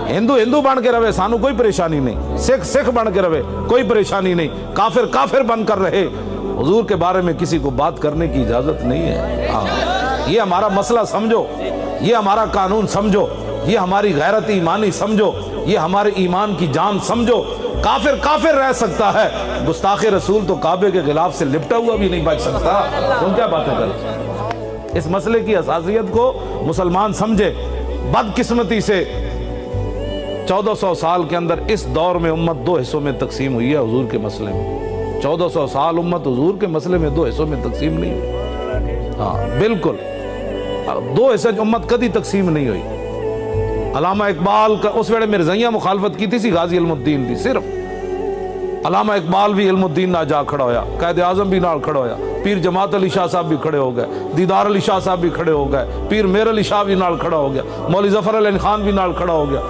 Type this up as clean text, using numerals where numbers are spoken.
हिंदू हिंदू बन के रहे, सानू कोई परेशानी नहीं। सिख सिख बन के रहे, कोई परेशानी नहीं। काफिर काफिर बन कर रहे, हुजूर के बारे में किसी को बात करने की इजाजत नहीं है। हाँ, ये हमारा मसला समझो, ये हमारा कानून समझो, ये हमारी गैरत ईमानी समझो, ये हमारे ईमान की जान समझो। काफिर काफिर रह सकता है, गुस्ताखे रसूल तो काबे के खिलाफ से लिपटा हुआ भी नहीं बच सकता। तुम क्या बातें कर? इस मसले की असासियत को मुसलमान समझे। बदकिस्मती से 1400 साल के अंदर इस दौर में उम्मत दो हिस्सों में तकसीम हुई है हुजूर के मसले में। 1400 साल उम्मत हुजूर के मसले में दो हिस्सों में तकसीम नहीं हुई। हाँ बिल्कुल, दो हिस्से उम्मत कभी तकसीम नहीं हुई। अलामा इकबाल का उस वेले मिर्ज़ाइयां मुखालफत की थी, गाजी इल्मुद्दीन दी सिर्फ। अलामा इकबाल भी इल्मुद्दीन ना जा खड़ा होया, कायद आज़म भी नाल खड़ा होया, पीर जमात अली शाह साहब भी खड़े हो गए, दीदार अली शाह साहब भी खड़े हो गए, पीर मेर अली शाह भी नाल खड़ा हो गया, मौलवी ज़फ़र अली खान भी नाल खड़ा हो गया।